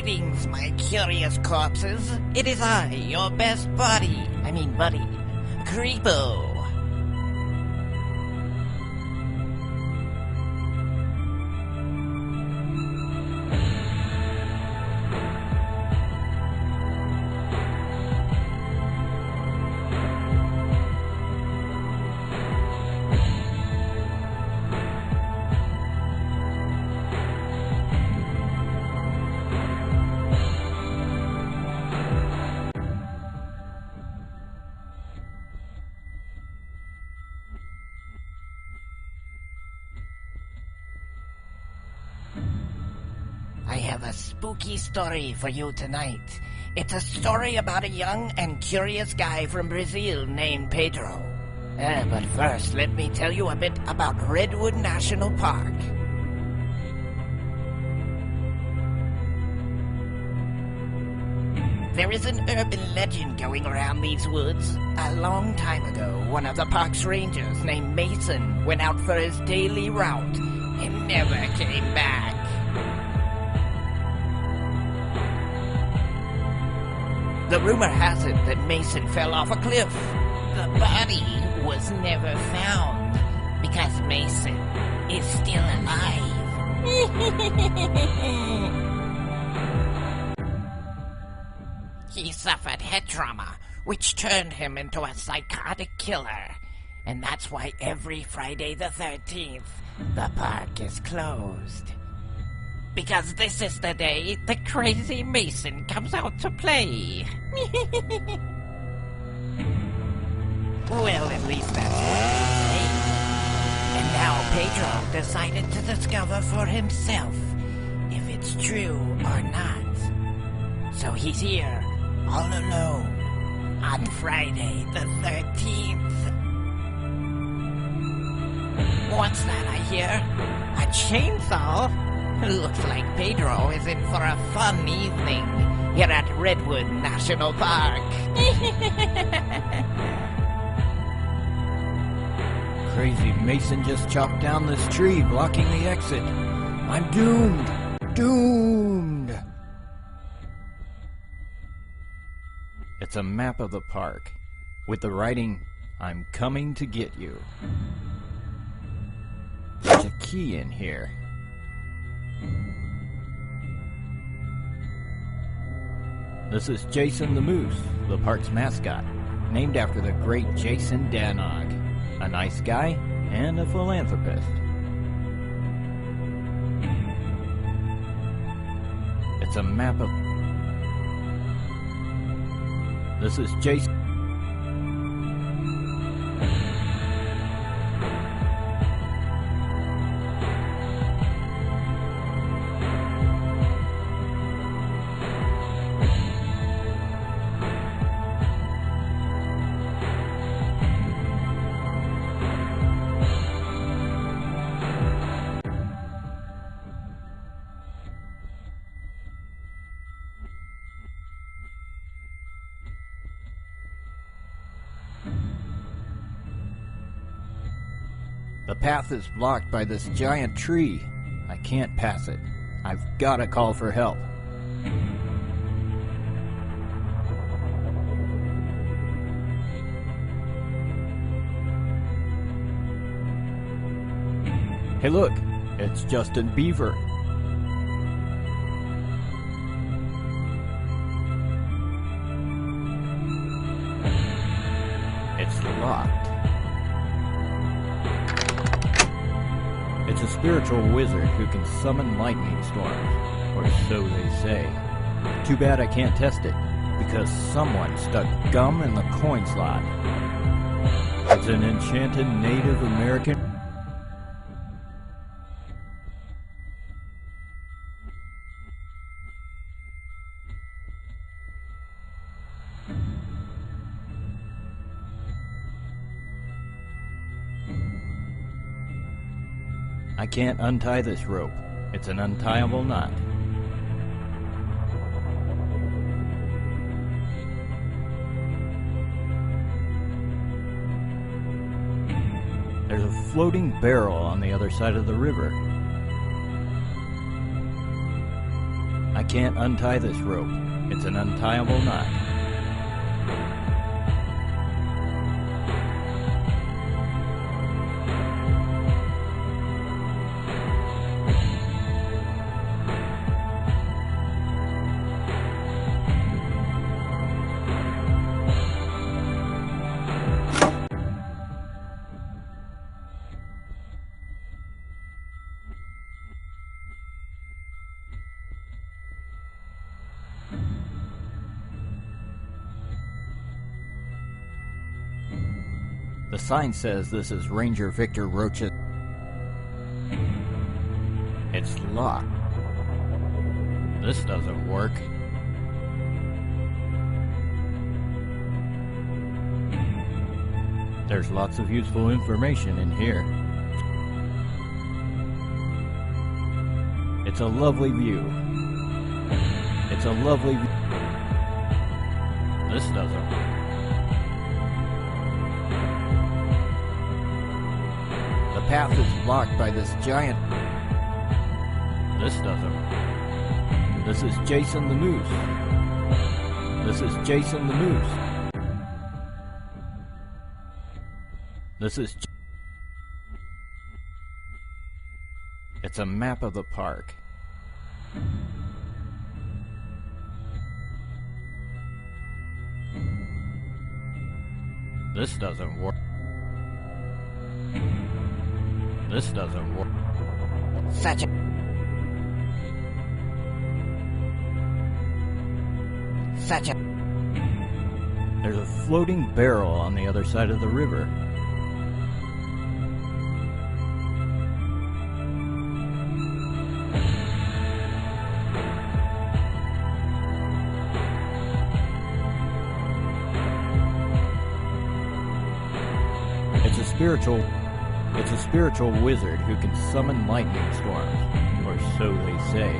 Greetings, my curious corpses. It is I, your best buddy, Creepo. I have a spooky story for you tonight. It's a story about a young and curious guy from Brazil named Pedro. But first, let me tell you a bit about Redwood National Park. There is an urban legend going around these woods. A long time ago, one of the park's rangers named Mason went out for his daily route and never came back. The rumor has it that Mason fell off a cliff. The body was never found because Mason is still alive. He suffered head trauma, which turned him into a psychotic killer. And that's why every Friday the 13th, the park is closed. Because this is the day the crazy Mason comes out to play. Well, at least that's what they say. And now Pedro decided to discover for himself if it's true or not. So he's here, all alone, on Friday the 13th. What's that I hear? A chainsaw? Looks like Pedro is in for a fun evening here at Redwood National Park. Crazy Mason just chopped down this tree, blocking the exit. I'm doomed! Doomed! It's a map of the park, with the writing, "I'm coming to get you." There's a key in here. This is Jason the Moose, the park's mascot, named after the great Jason Danog, a nice guy and a philanthropist. It's a map of... This is Jason... The path is blocked by this giant tree. I can't pass it. I've got to call for help. Hey look, it's Justin Beaver. It's locked. It's a spiritual wizard who can summon lightning storms, or so they say. Too bad I can't test it, because someone stuck gum in the coin slot. It's an enchanted Native American... I can't untie this rope. It's an untieable knot. There's a floating barrel on the other side of the river. I can't untie this rope. It's an untieable knot. The sign says this is Ranger Victor Roach's. It's locked. This doesn't work. There's lots of useful information in here. It's a lovely view. It's a lovely view. This doesn't work. The path is blocked by this giant. This doesn't. This is Jason the Moose. This is Jason the Moose. This is. It's a map of the park. This doesn't work. This doesn't work. Such a... Such a... There's a floating barrel on the other side of the river. It's a spiritual wizard who can summon lightning storms, or so they say.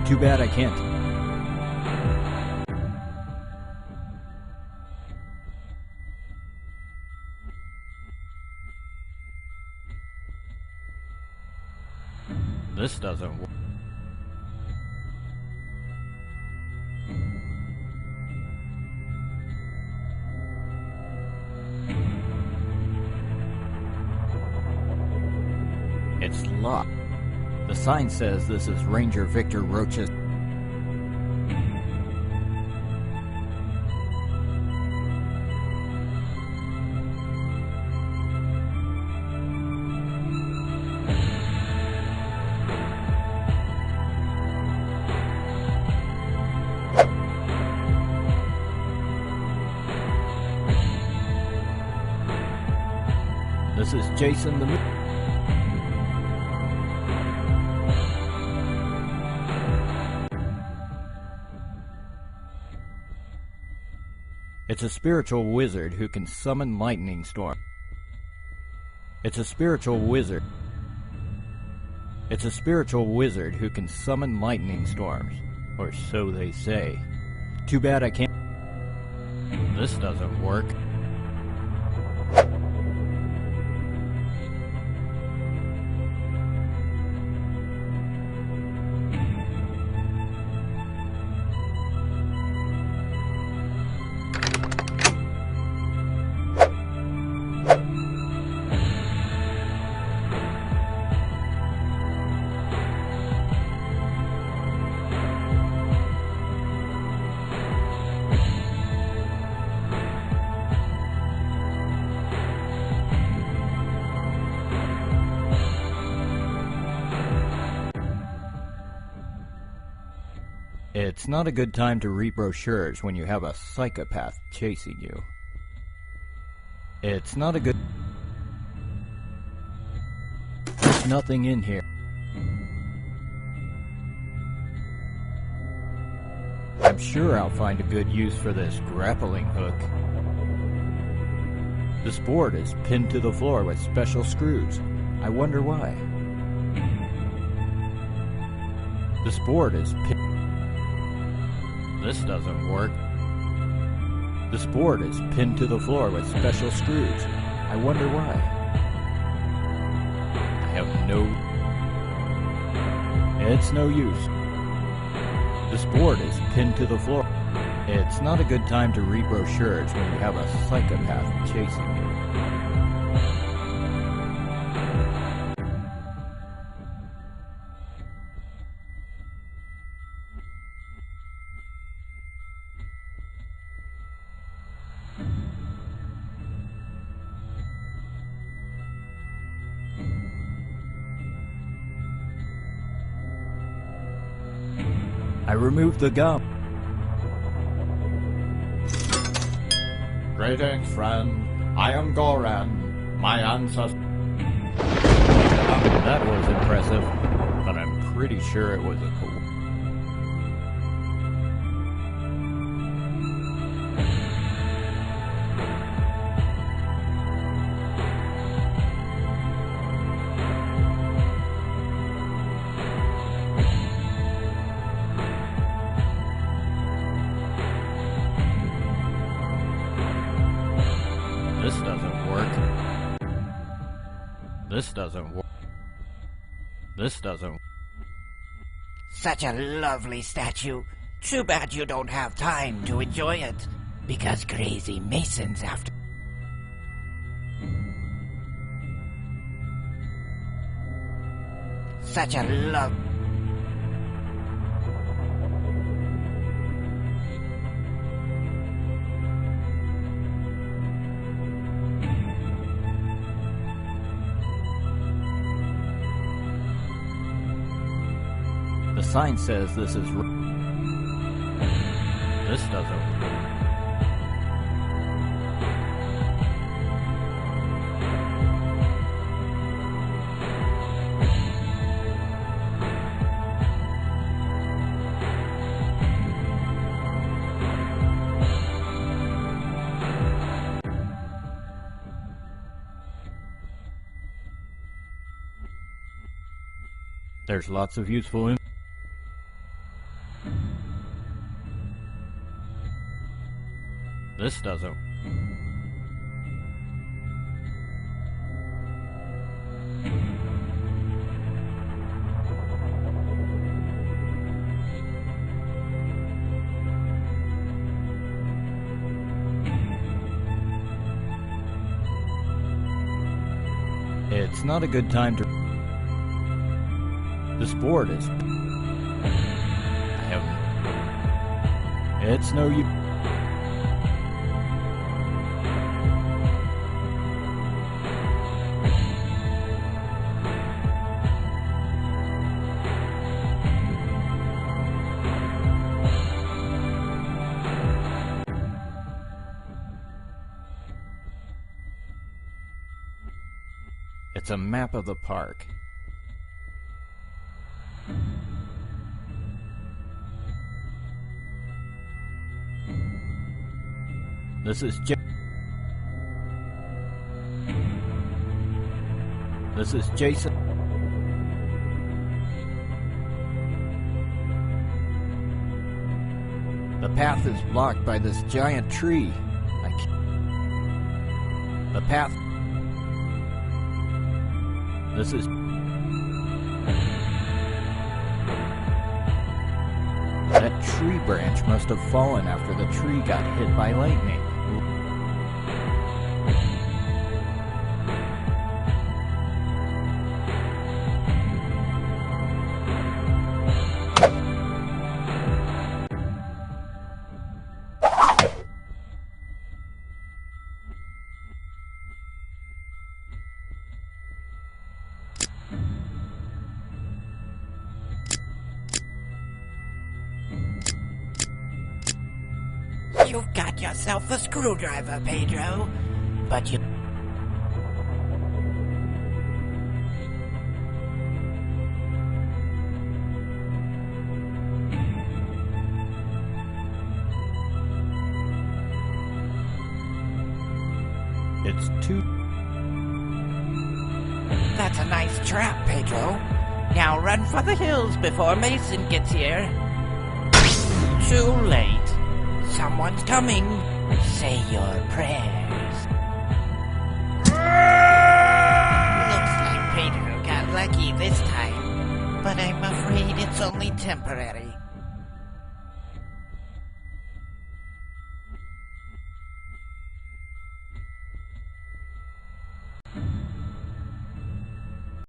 Too bad I can't. This doesn't work. It's locked. The sign says this is Ranger Victor Roach's. This is Jason the Moose. It's a spiritual wizard who can summon lightning storm. It's a spiritual wizard. It's a spiritual wizard who can summon lightning storms, or so they say. Too bad I can't. This doesn't work. It's not a good time to read brochures when you have a psychopath chasing you. It's not a good... There's nothing in here. I'm sure I'll find a good use for this grappling hook. This board is pinned to the floor with special screws. I wonder why. This board is pinned... This doesn't work. This board is pinned to the floor with special screws. I wonder why. I have no... It's no use. This board is pinned to the floor. It's not a good time to read brochures when you have a psychopath chasing you. I removed the gum. Greetings, friend. I am Goran. My ancestor. That was impressive, but I'm pretty sure it was a cool. This doesn't work. This doesn't work. This doesn't. Such a lovely statue. Too bad you don't have time to enjoy it, because crazy Mason's after. Such a love. The sign says this is. This doesn't. There's lots of useful. This doesn't. It's not a good time to. This board is. I have. It's no use. It's a map of the park. This is This is Jason. The path is blocked by this giant tree. The path. This is. That tree branch must have fallen after the tree got hit by lightning. You've got yourself a screwdriver, Pedro. But you... It's too... That's a nice trap, Pedro. Now run for the hills before Mason gets here. Too late. Someone's coming. Say your prayers. Looks like Pedro got lucky this time, but I'm afraid it's only temporary.